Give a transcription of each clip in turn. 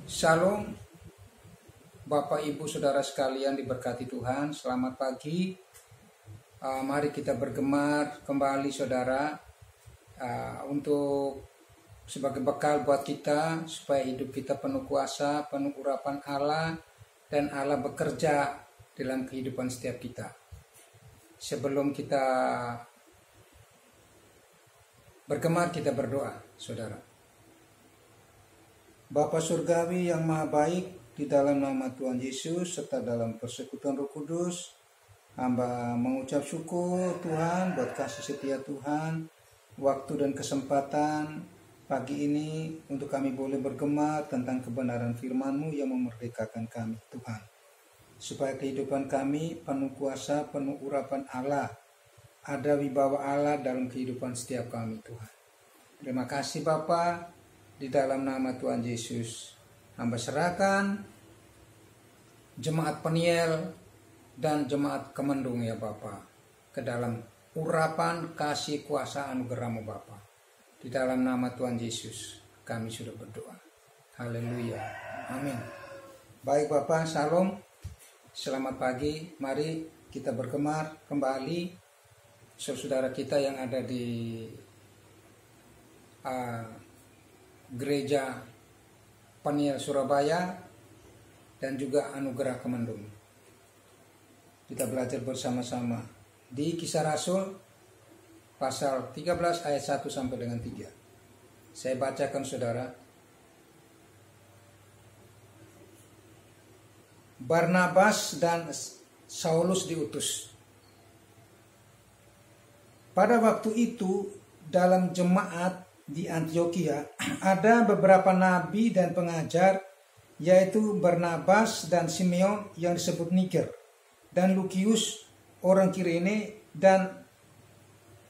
Shalom, Bapak Ibu Saudara sekalian diberkati Tuhan. Selamat pagi. Mari kita bergemar kembali saudara, untuk sebagai bekal buat kita supaya hidup kita penuh kuasa, penuh urapan Allah, dan Allah bekerja dalam kehidupan setiap kita. Sebelum kita bergemar, kita berdoa saudara. Bapa Surgawi yang Maha Baik, di dalam nama Tuhan Yesus serta dalam persekutuan Roh Kudus, hamba mengucap syukur Tuhan buat kasih setia Tuhan, waktu dan kesempatan pagi ini untuk kami boleh bergema tentang kebenaran firman-Mu yang memerdekakan kami Tuhan. Supaya kehidupan kami penuh kuasa, penuh urapan Allah, ada wibawa Allah dalam kehidupan setiap kami Tuhan. Terima kasih Bapa. Di dalam nama Tuhan Yesus, hamba serahkan jemaat Peniel dan jemaat Kemendung ya Bapa, ke dalam urapan kasih kuasa anugerah-Mu Bapa. Di dalam nama Tuhan Yesus kami sudah berdoa. Haleluya. Amin. Baik Bapa, Shalom. Selamat pagi. Mari kita bergemar kembali saudara kita yang ada di Gereja Peniel Surabaya dan juga Anugerah Kemendung. Kita belajar bersama-sama di Kisah Rasul pasal 13 ayat 1 sampai dengan 3. Saya bacakan saudara. Barnabas dan Saulus diutus. Pada waktu itu dalam jemaat di Antioquia ada beberapa nabi dan pengajar, yaitu Barnabas dan Simeon yang disebut Niger, dan Lukius orang Kirene, dan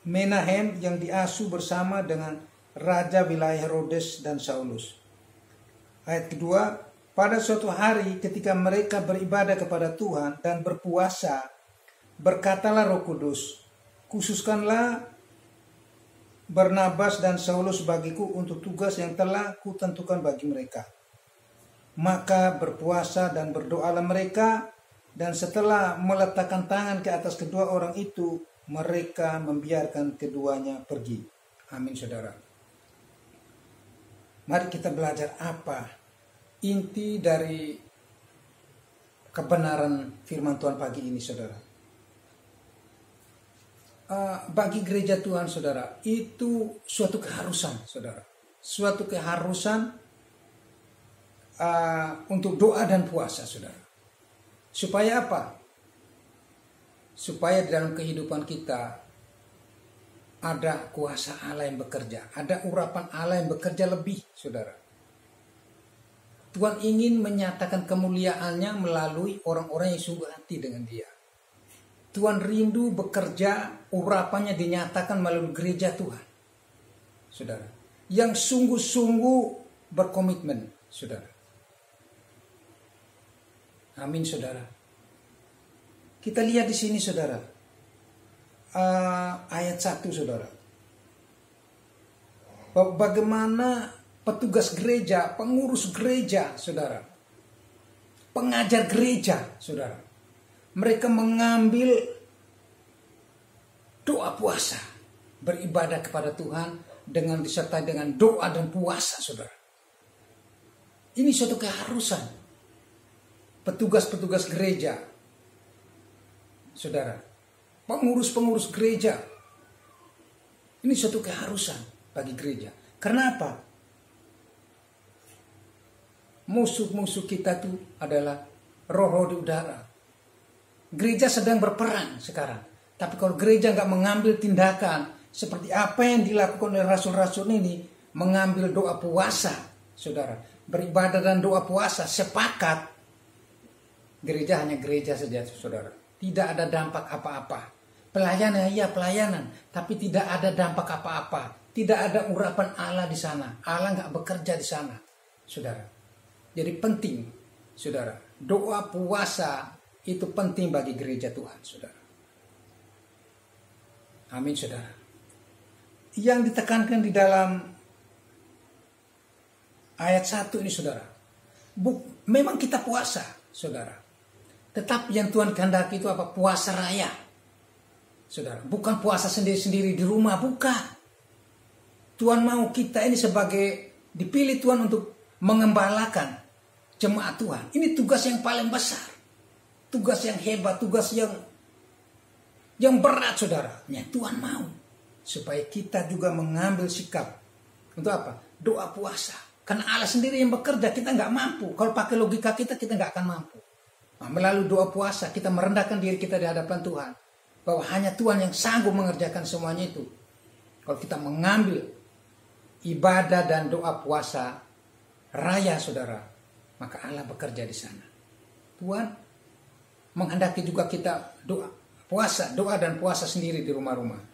Menahem yang diasuh bersama dengan raja wilayah Herodes dan Saulus. Ayat kedua, pada suatu hari ketika mereka beribadah kepada Tuhan dan berpuasa, berkatalah Roh Kudus, khususkanlah Barnabas dan Saulus bagiku untuk tugas yang telah kutentukan bagi mereka. Maka berpuasa dan berdoalah mereka, dan setelah meletakkan tangan ke atas kedua orang itu, mereka membiarkan keduanya pergi. Amin saudara. Mari kita belajar apa inti dari kebenaran firman Tuhan pagi ini saudara. Bagi gereja Tuhan saudara, itu suatu keharusan saudara, suatu keharusan untuk doa dan puasa saudara. Supaya apa? Supaya dalam kehidupan kita ada kuasa Allah yang bekerja, ada urapan Allah yang bekerja lebih saudara. Tuhan ingin menyatakan kemuliaannya melalui orang-orang yang sungguh hati dengan Dia. Tuhan rindu bekerja, urapannya dinyatakan melalui gereja Tuhan. Saudara, yang sungguh-sungguh berkomitmen, saudara. Amin, saudara. Kita lihat di sini, saudara. Ayat 1, saudara. Bagaimana petugas gereja, pengurus gereja, saudara. Pengajar gereja, saudara. Mereka mengambil doa puasa, beribadah kepada Tuhan dengan disertai dengan doa dan puasa, saudara. Ini suatu keharusan petugas-petugas gereja, saudara, pengurus-pengurus gereja. Ini suatu keharusan bagi gereja. Karena apa? Musuh-musuh kita itu adalah roh-roh di udara. Gereja sedang berperang sekarang. Tapi kalau gereja nggak mengambil tindakan seperti apa yang dilakukan oleh rasul-rasul ini, mengambil doa puasa, saudara, beribadah dan doa puasa, sepakat, gereja hanya gereja saja, saudara. Tidak ada dampak apa-apa. Pelayanan, ya pelayanan, tapi tidak ada dampak apa-apa. Tidak ada urapan Allah di sana. Allah nggak bekerja di sana, saudara. Jadi penting, saudara, doa puasa itu penting bagi gereja Tuhan, saudara. Amin, saudara. Yang ditekankan di dalam ayat 1 ini, saudara. Memang kita puasa, saudara. Tetapi yang Tuhan kehendaki itu apa? Puasa raya. Saudara, bukan puasa sendiri-sendiri di rumah, bukan. Tuhan mau kita ini sebagai dipilih Tuhan untuk mengembalakan jemaat Tuhan. Ini tugas yang paling besar. Tugas yang hebat, tugas yang berat, saudara. Ya, Tuhan mau supaya kita juga mengambil sikap untuk apa? Doa puasa. Karena Allah sendiri yang bekerja, kita nggak mampu. Kalau pakai logika kita nggak akan mampu. Nah, melalui doa puasa, kita merendahkan diri kita di hadapan Tuhan. Bahwa hanya Tuhan yang sanggup mengerjakan semuanya itu. Kalau kita mengambil ibadah dan doa puasa raya, saudara, maka Allah bekerja di sana. Tuhan menghendaki juga kita doa dan puasa sendiri di rumah-rumah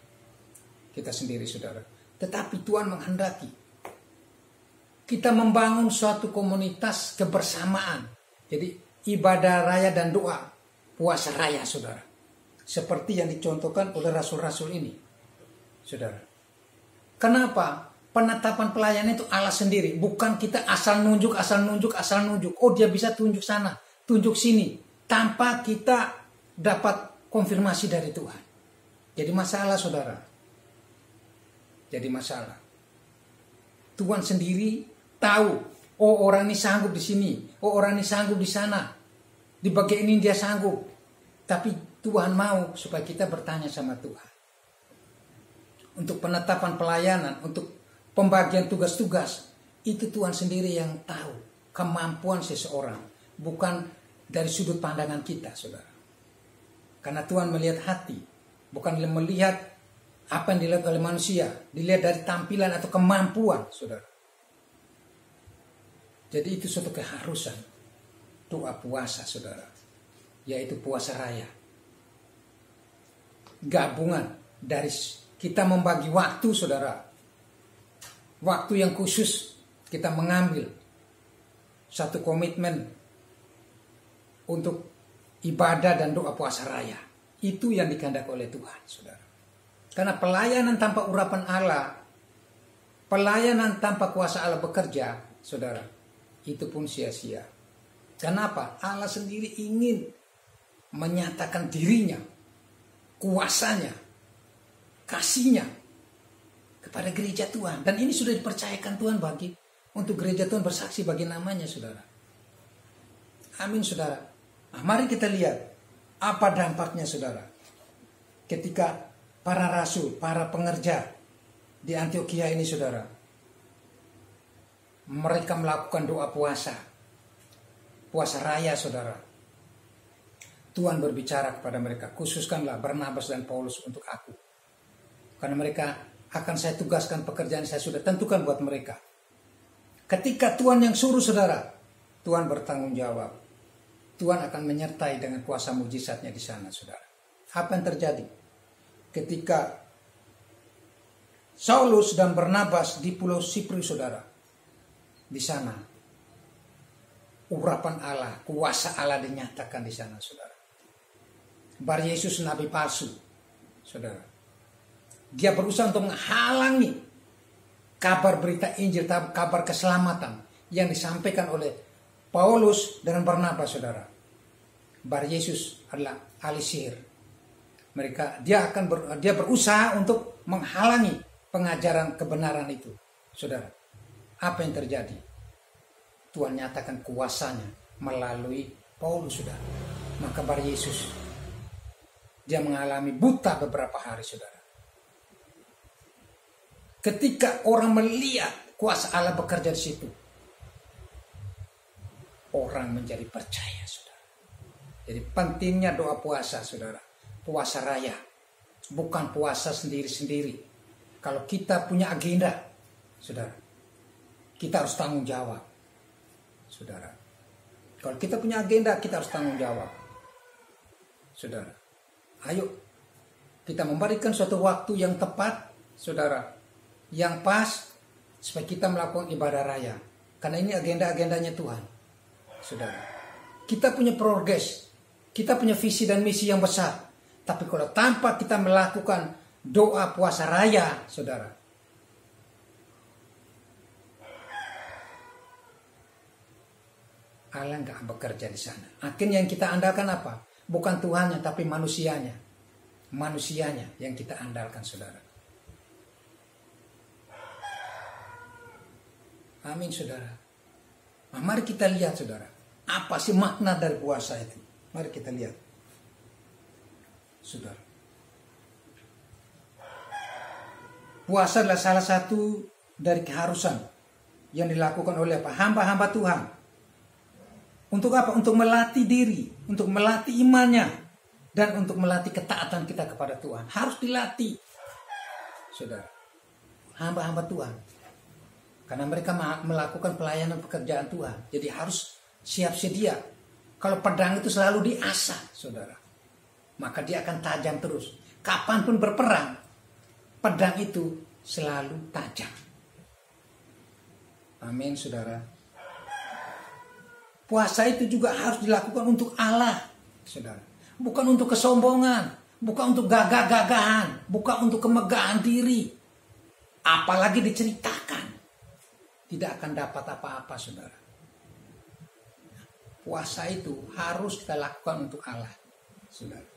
kita sendiri, saudara. Tetapi Tuhan menghendaki kita membangun suatu komunitas kebersamaan. Jadi ibadah raya dan doa puasa raya, saudara. Seperti yang dicontohkan oleh rasul-rasul ini, saudara. Kenapa? Penetapan pelayanan itu Allah sendiri. Bukan kita asal nunjuk. Oh, dia bisa tunjuk sana, tunjuk sini. Tanpa kita dapat konfirmasi dari Tuhan. Jadi masalah, saudara. Jadi masalah. Tuhan sendiri tahu, oh orang ini sanggup di sini, oh orang ini sanggup di sana, di bagian ini dia sanggup. Tapi Tuhan mau supaya kita bertanya sama Tuhan. Untuk penetapan pelayanan, untuk pembagian tugas-tugas, itu Tuhan sendiri yang tahu kemampuan seseorang, bukan dari sudut pandangan kita, saudara. Karena Tuhan melihat hati, bukan melihat apa yang dilihat oleh manusia, dilihat dari tampilan atau kemampuan, saudara. Jadi itu suatu keharusan doa puasa, saudara, yaitu puasa raya. Gabungan dari kita membagi waktu, saudara. Waktu yang khusus kita mengambil satu komitmen untuk ibadah dan doa puasa raya. Itu yang dikehendaki oleh Tuhan, saudara. Karena pelayanan tanpa urapan Allah, pelayanan tanpa kuasa Allah bekerja, saudara, itu pun sia-sia. Kenapa? Allah sendiri ingin menyatakan dirinya, kuasanya, kasihnya kepada gereja Tuhan. Dan ini sudah dipercayakan Tuhan untuk gereja Tuhan bersaksi bagi namanya, saudara. Amin, saudara. Nah, mari kita lihat apa dampaknya, saudara. Ketika para rasul, para pengerja di Antiokhia ini, saudara, mereka melakukan doa puasa raya, saudara. Tuhan berbicara kepada mereka, khususkanlah Barnabas dan Paulus untuk aku. Karena mereka akan saya tugaskan pekerjaan saya sudah tentukan buat mereka. Ketika Tuhan yang suruh, saudara, Tuhan bertanggung jawab. Tuhan akan menyertai dengan kuasa mujizatnya di sana, saudara. Apa yang terjadi? Ketika Saulus dan Barnabas di Pulau Siprus, saudara, di sana urapan Allah, kuasa Allah dinyatakan di sana, saudara. Bar Yesus nabi palsu, saudara. Dia berusaha untuk menghalangi kabar berita Injil, kabar keselamatan yang disampaikan oleh Paulus dan Barnabas, saudara. Bar Yesus adalah ahli sihir. Dia berusaha untuk menghalangi pengajaran kebenaran itu, saudara. Apa yang terjadi? Tuhan nyatakan kuasanya melalui Paulus, saudara. Maka Bar Yesus, dia mengalami buta beberapa hari, saudara. Ketika orang melihat kuasa Allah bekerja di situ, orang menjadi percaya, saudara. Jadi pentingnya doa puasa, saudara. Puasa raya, bukan puasa sendiri-sendiri. Kalau kita punya agenda, saudara, kita harus tanggung jawab, saudara. Kalau kita punya agenda, kita harus tanggung jawab, saudara. Ayo, kita memberikan suatu waktu yang tepat, saudara, yang pas, supaya kita melakukan ibadah raya. Karena ini agenda-agendanya Tuhan, saudara. Kita punya progres, kita punya visi dan misi yang besar. Tapi kalau tanpa kita melakukan doa puasa raya, saudara, Allah nggak bekerja di sana. Akhirnya yang kita andalkan apa? Bukan Tuhannya, tapi manusianya. Manusianya yang kita andalkan, saudara. Amin, saudara. Nah, mari kita lihat, saudara. Apa sih makna dari puasa itu? Mari kita lihat, saudara. Puasa adalah salah satu dari keharusan yang dilakukan oleh apa? Hamba-hamba Tuhan. Untuk apa? Untuk melatih diri, untuk melatih imannya, dan untuk melatih ketaatan kita kepada Tuhan. Harus dilatih, saudara. Hamba-hamba Tuhan. Karena mereka melakukan pelayanan pekerjaan Tuhan. Jadi harus siap sedia. Kalau pedang itu selalu diasah, saudara. Maka dia akan tajam terus. Kapanpun berperang, pedang itu selalu tajam. Amin, saudara. Puasa itu juga harus dilakukan untuk Allah, saudara. Bukan untuk kesombongan, bukan untuk gagah-gagahan, bukan untuk kemegahan diri. Apalagi diceritakan, tidak akan dapat apa-apa, saudara. Puasa itu harus kita lakukan untuk Allah, saudara.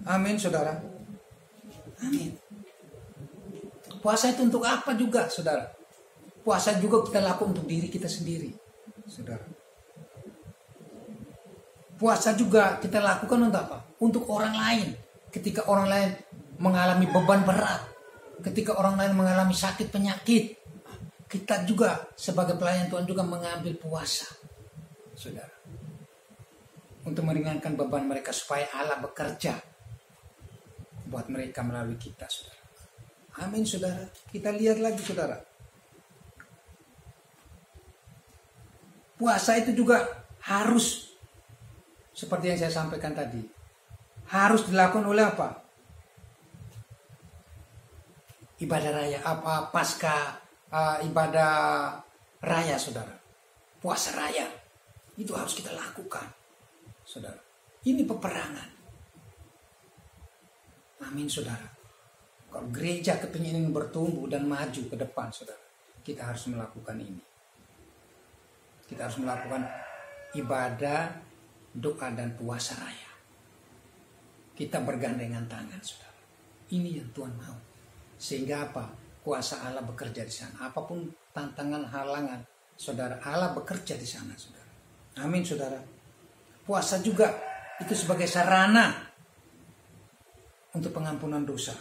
Amin, saudara. Amin. Puasa itu untuk apa juga, saudara? Puasa juga kita lakukan untuk diri kita sendiri, saudara. Puasa juga kita lakukan untuk apa? Untuk orang lain. Ketika orang lain mengalami beban berat, ketika orang lain mengalami sakit penyakit, kita juga sebagai pelayan Tuhan juga mengambil puasa, saudara, untuk meringankan beban mereka supaya Allah bekerja buat mereka melalui kita, saudara. Amin, saudara. Kita lihat lagi, saudara. Puasa itu juga harus, seperti yang saya sampaikan tadi, harus dilakukan oleh apa? Ibadah raya, apa pasca ibadah raya, saudara. Puasa raya itu harus kita lakukan, saudara. Ini peperangan. Amin, saudara. Kalau gereja kepingin bertumbuh dan maju ke depan, saudara, kita harus melakukan ini. Kita harus melakukan ibadah, doa, dan puasa raya. Kita bergandengan tangan, saudara. Ini yang Tuhan mau. Sehingga apa? Kuasa Allah bekerja di sana. Apapun tantangan, halangan, saudara, Allah bekerja di sana, saudara. Amin, saudara. Puasa juga itu sebagai sarana untuk pengampunan dosa.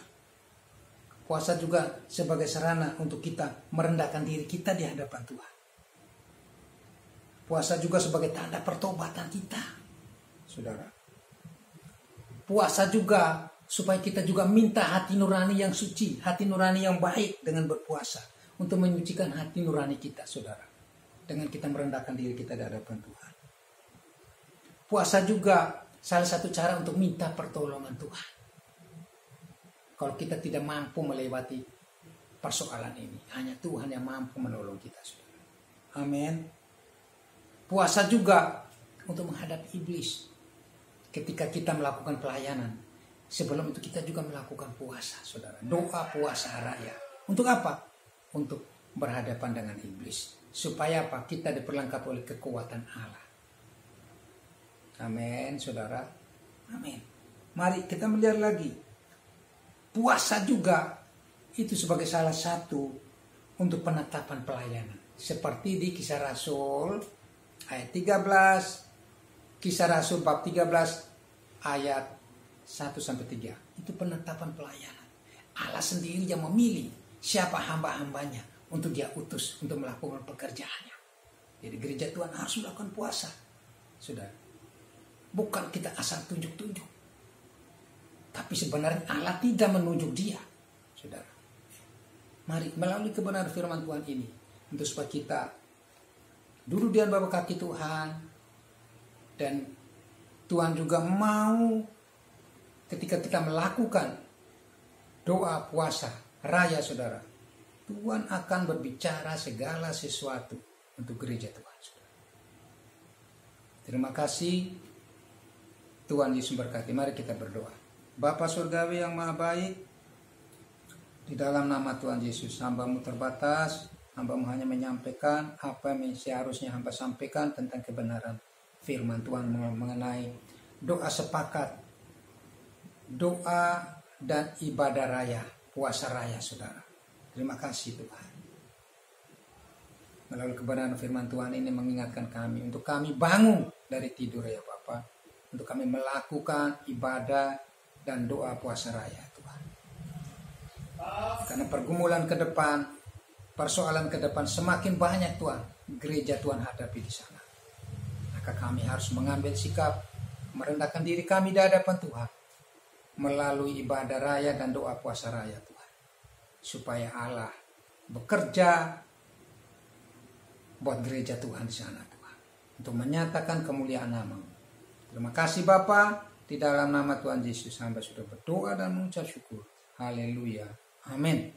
Puasa juga sebagai sarana untuk kita merendahkan diri kita di hadapan Tuhan. Puasa juga sebagai tanda pertobatan kita, saudara. Puasa juga supaya kita juga minta hati nurani yang suci, hati nurani yang baik dengan berpuasa. Untuk menyucikan hati nurani kita, saudara. Dengan kita merendahkan diri kita di hadapan Tuhan. Puasa juga salah satu cara untuk minta pertolongan Tuhan. Kalau kita tidak mampu melewati persoalan ini, hanya Tuhan yang mampu menolong kita, saudara. Amin. Puasa juga untuk menghadapi iblis. Ketika kita melakukan pelayanan, sebelum itu kita juga melakukan puasa, saudara. Doa puasa raya. Untuk apa? Untuk berhadapan dengan iblis. Supaya apa? Kita diperlengkapi oleh kekuatan Allah. Amin, saudara. Amin. Mari kita melihat lagi. Puasa juga itu sebagai salah satu untuk penetapan pelayanan. Seperti di Kisah Rasul ayat 13, Kisah Rasul bab 13 ayat 1-3. Itu penetapan pelayanan. Allah sendiri yang memilih siapa hamba-hambanya untuk dia utus untuk melakukan pekerjaannya. Jadi gereja Tuhan harus melakukan puasa, saudara. Bukan kita asal tunjuk-tunjuk. Tapi sebenarnya Allah tidak menunjuk dia, saudara. Mari melalui kebenaran firman Tuhan ini, untuk supaya kita duduk di bawah kaki Tuhan. Dan Tuhan juga mau ketika kita melakukan doa puasa raya, saudara, Tuhan akan berbicara segala sesuatu untuk gereja Tuhan, saudara. Terima kasih. Tuhan Yesus berkati. Mari kita berdoa. Bapa Surgawi yang Maha Baik, di dalam nama Tuhan Yesus, hamba-Mu terbatas, Hamba hanya menyampaikan apa yang seharusnya hamba sampaikan tentang kebenaran firman Tuhan mengenai doa sepakat, doa dan ibadah raya, puasa raya, saudara. Terima kasih Tuhan. Melalui kebenaran firman Tuhan ini mengingatkan kami untuk kami bangun dari tidur ya Bapa, untuk kami melakukan ibadah dan doa puasa raya Tuhan. Karena pergumulan ke depan, persoalan ke depan semakin banyak Tuhan, gereja Tuhan hadapi di sana. Maka kami harus mengambil sikap, merendahkan diri kami di hadapan Tuhan melalui ibadah raya dan doa puasa raya Tuhan. Supaya Allah bekerja buat gereja Tuhan di sana Tuhan, untuk menyatakan kemuliaan nama-Mu. Terima kasih Bapa, di dalam nama Tuhan Yesus hamba sudah berdoa dan mengucap syukur. Haleluya. Amin.